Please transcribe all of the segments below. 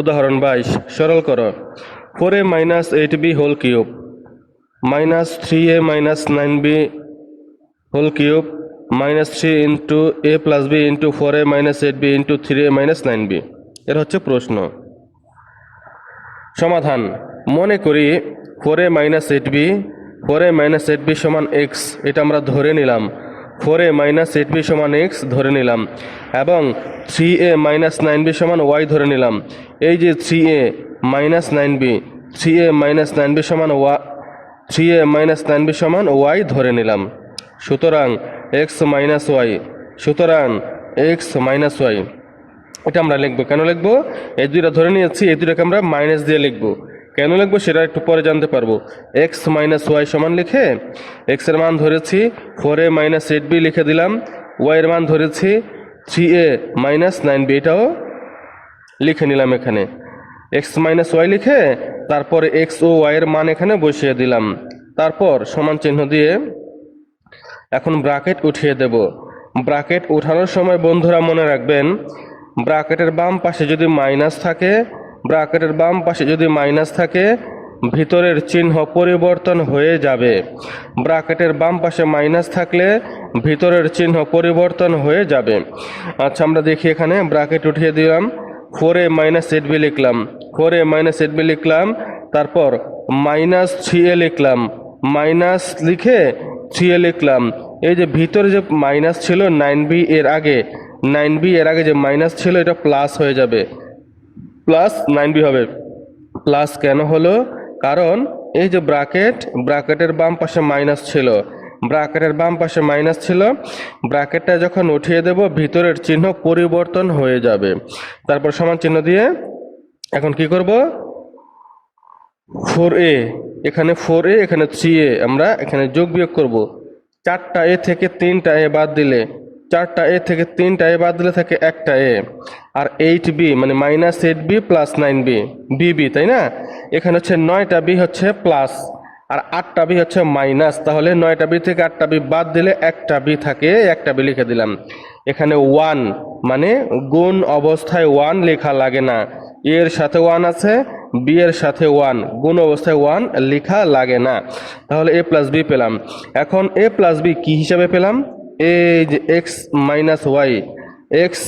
উদাহরণ 22 সরল করো 4a minus 8b whole cube minus 3a minus 9b whole cube minus 3 into a plus b into 4a minus 8b into 3a minus 9b। এর হচ্ছে প্রশ্ন। সমাধান মনে করি 4a minus 8b 4a minus 8b সমান এক্স, এটা আমরা ধরে নিলাম। 4a মাইনাস 8b সমান এক্স ধরে নিলাম এবং 3a মাইনাস 9b সমান ওয়াই ধরে নিলাম। এই যে 3a minus 9b 3a minus 9b সমান 3a মাইনাস 9b সমান ওয়াই ধরে নিলাম। সুতরাং এক্স মাইনাস ওয়াই, সুতরাং এক্স মাইনাস ওয়াই এটা আমরা লিখবো। কেন লিখবো? এই দুইটা ধরে নিয়েছি, এই দুইটাকে আমরা মাইনাস দিয়ে লিখবো। কেন লিখবো সেটা একটু পরে জানতে পারবো। এক্স মাইনাস ওয়াই সমান লিখে এক্স এর মান ধরেছি 4a মাইনাস 8b লিখে দিলাম, ওয়াই এর মান ধরেছি 3a মাইনাস 9b, এটাও লিখে নিলাম এখানে। এক্স মাইনাস ওয়াই লিখে তারপরে এক্স ও ওয়াই এর মান এখানে বসিয়ে দিলাম। তারপর সমান চিহ্ন দিয়ে এখন ব্র্যাকেট উঠিয়ে দেব। ব্র্যাকেট উঠানোর সময় বন্ধুরা মনে রাখবেন, ব্র্যাকেটের বাম পাশে যদি মাইনাস থাকে, ব্র্যাকেটের বাম পাশে যদি মাইনাস থাকে ভিতরের চিহ্ন পরিবর্তন হয়ে যাবে। ব্র্যাকেটের বাম পাশে মাইনাস থাকলে ভিতরের চিহ্ন পরিবর্তন হয়ে যাবে। আচ্ছা আমরা দেখি এখানে ব্র্যাকেট উঠিয়ে দিলাম, 4a মাইনাস 8b লিখলাম, 4a মাইনাস 8b লিখলাম, তারপর মাইনাস 3a লিখলাম, মাইনাস লিখে 3a লিখলাম। এই যে ভিতরে যে মাইনাস ছিল 9b এর আগে, 9b এর আগে যে মাইনাস ছিল এটা প্লাস হয়ে যাবে, প্লাস 9b হবে। প্লাস কেন হলো? কারণ এই যে ব্র্যাকেটের বাম পাশে মাইনাস ছিল, ব্র্যাকেটের বাম পাশে মাইনাস ছিল, ব্র্যাকেটটা যখন উঠিয়ে দেব ভিতরের চিহ্ন পরিবর্তন হয়ে যাবে। তারপর সমান চিহ্ন দিয়ে এখন কি করব? 4a এখানে 4a এখানে 3a আমরা এখানে যোগ বিয়োগ করব। 4টা a থেকে 3টা a বাদ দিলে, 4টা a থেকে 3টা a বাদ দিলে থাকে একটা a, আর 8b মানে minus 8b plus 9b bb, তাই না? এখানে হচ্ছে 9টা b হচ্ছে প্লাস আর 8টা b হচ্ছে মাইনাস, তাহলে 9টা b থেকে 8টা b বাদ দিলে একটা b থাকে, একটা b লিখে দিলাম। এখানে 1 মানে গুণ অবস্থায় 1 লেখা লাগে না, এর সাথে 1 আছে, বি এর সাথে 1, গুণ অবস্থায় 1 লেখা লাগে না। তাহলে a প্লাস বি পেলাম। এখন a প্লাস বি কি হিসাবে পেলাম? এই যে x minus y, x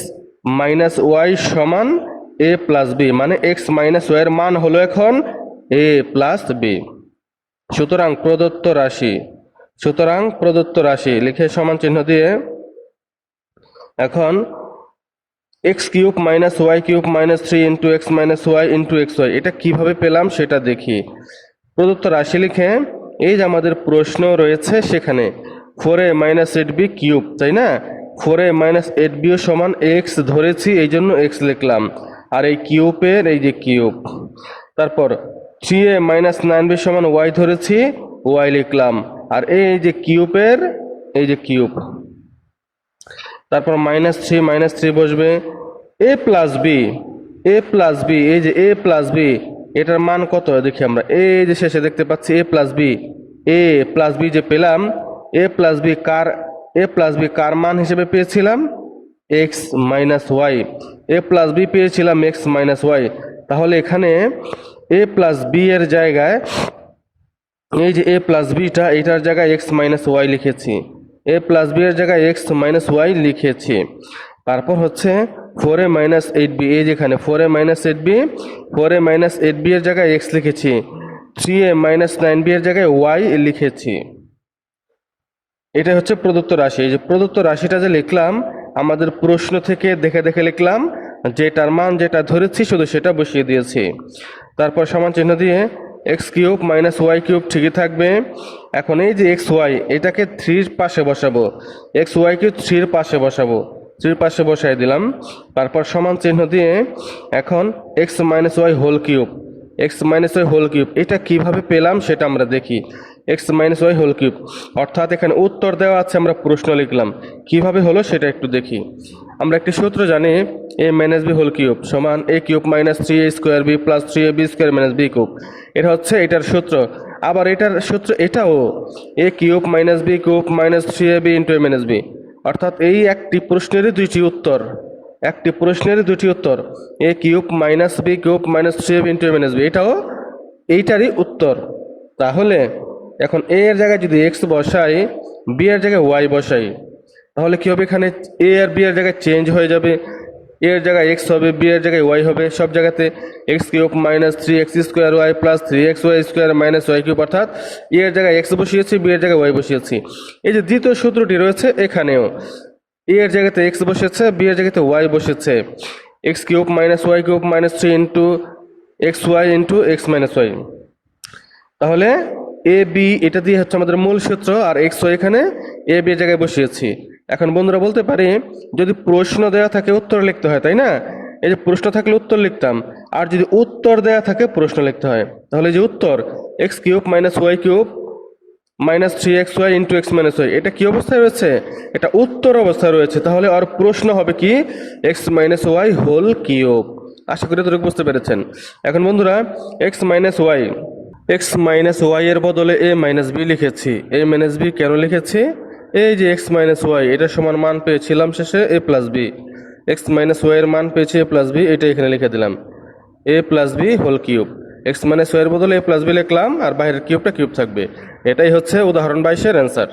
minus y সমান a প্লাস বি, মানে এক্স মাইনাস ওয়াই এর মান হলো এখন a প্লাস বি। সুতরাং প্রদত্ত রাশি লিখে সমান চিহ্ন দিয়ে এখন x cube minus y cube minus 3 into x minus y into x y, এটা কিভাবে পেলাম সেটা দেখি। প্রদত্ত রাশি লিখে এই যে আমাদের প্রশ্ন রয়েছে সেখানে 4a মাইনাস 8b কিউব, তাই না? 4a মাইনাস 8b সমান এক্স ধরেছি, এই জন্য এক্স লিখলাম, আর এই কিউবের এই যে কিউব। তারপর 3a মাইনাস 9b সমান ওয়াই ধরেছি, ওয়াই লিখলাম, আর এই যে কিউবের এই যে কিউব। তারপর মাইনাস 3 বসবে, a প্লাস বি, এই যে a প্লাস বি এটার মান কত দেখি আমরা। এই যে শেষে দেখতে পাচ্ছি a প্লাস বি যে পেলাম, a প্লাস বি কার মান হিসেবে পেয়েছিলাম? x minus y. a plus b পেয়েছিলাম x মাইনাস ওয়াই। তাহলে এখানে a প্লাস বি এর জায়গায় এই যে a প্লাস বিটা এটার জায়গায় x মাইনাস ওয়াই লিখেছি, a প্লাস বি এর জায়গায় x মাইনাস ওয়াই লিখেছি। তারপর হচ্ছে 4a মাইনাস 8b, এই যেখানে 4a মাইনাস 8b এর জায়গায় x লিখেছি, 3a মাইনাস 9b এর জায়গায় y লিখেছি। এটা হচ্ছে প্রদত্ত রাশি। এই যে প্রদত্ত রাশিটা যে লিখলাম আমাদের প্রশ্ন থেকে দেখে দেখে লিখলাম, যেটার মান যেটা ধরেছি শুধু সেটা বসিয়ে দিয়েছি। তারপর সমান চিহ্ন দিয়ে x cube minus y cube ঠিকই থাকবে। এখন এই যে এক্স ওয়াই এটাকে 3 এর পাশে বসাবো, এক্স ওয়াই কিউব 3 এর পাশে বসাবো, 3 এর পাশে বসাই দিলাম। তারপর সমান চিহ্ন দিয়ে এখন x minus Y whole cube, এটা কিভাবে পেলাম সেটা আমরা দেখি। X minus Y whole cube অর্থাৎ এখানে উত্তর দেওয়া আছে, আমরা প্রশ্ন লিখলাম, কিভাবে হলো সেটা একটু দেখি। আমরা একটি সূত্র জানি, a minus b whole cube সমান a cube minus 3a square b plus 3ab square minus B cube. এটা হচ্ছে এটার সূত্র। আবার এটার সূত্র এটাও a cube minus B cube minus 3ab into a minus b. অর্থাৎ এই একটি প্রশ্নেরই দুইটি উত্তর, একটি প্রশ্নের দুটি উত্তর, A cube minus B cube minus three A into A minus B, এটাও এইটারই উত্তর। তাহলে এখন এ এর জায়গায় যদি এক্স বসাই, বি এর জায়গায় ওয়াই বসাই, তাহলে কি হবে, এখানে এ আর বি এর জায়গায় চেঞ্জ হয়ে যাবে, এ এর জায়গায় এক্স হবে, বি এর জায়গায় ওয়াই হবে, সব জায়গাতে x cube minus three x square y plus three x y square minus y cube, অর্থাৎ এ এর জায়গায় এক্স বসিয়েছি, বি এর জায়গায় ওয়াই বসিয়েছি। এই যে দ্বিতীয় সূত্রটি রয়েছে এখানেও এ এর জায়গাতে এক্স বসেছে, বি এর জায়গাতে ওয়াই বসেছে, x cube minus y cube minus three into x y into x minus y. তাহলে এ বি এটা দিয়ে হচ্ছে আমাদের মূল সূত্র, আর এক্স ওয়াই এখানে এ বি এর জায়গায় বসিয়েছি। এখন বন্ধুরা বলতে পারি, যদি প্রশ্ন দেওয়া থাকে উত্তর লিখতে হয়, তাই না? এই যে প্রশ্ন থাকলে উত্তর লিখতাম, আর যদি উত্তর দেওয়া থাকে প্রশ্ন লিখতে হয়। তাহলে এই যে উত্তর x cube minus y cube minus three x y into x minus y, এটা কি অবস্থায় রয়েছে? এটা উত্তর অবস্থায় রয়েছে। তাহলে আর প্রশ্ন হবে কি, X minus Y whole cube. আশা করি এতটুকু বুঝতে পেরেছেন। এখন বন্ধুরা এক্স মাইনাস ওয়াই এর বদলে এ মাইনাস বি লিখেছি। এ মাইনাস বি কেন লিখেছি? এই যে এক্স মাইনাস ওয়াই এটা সমান মান পেয়েছিলাম শেষে A plus B, X minus Y এর মান পেয়েছি এ প্লাস বি, এটা এখানে লিখে দিলাম A plus B whole cube. X minus Y এর বদলে এ প্লাস বি লিখলাম, আর বাইরের কিউবটা কিউব থাকবে। এটাই হচ্ছে উদাহরণ 22-এর অ্যান্সার।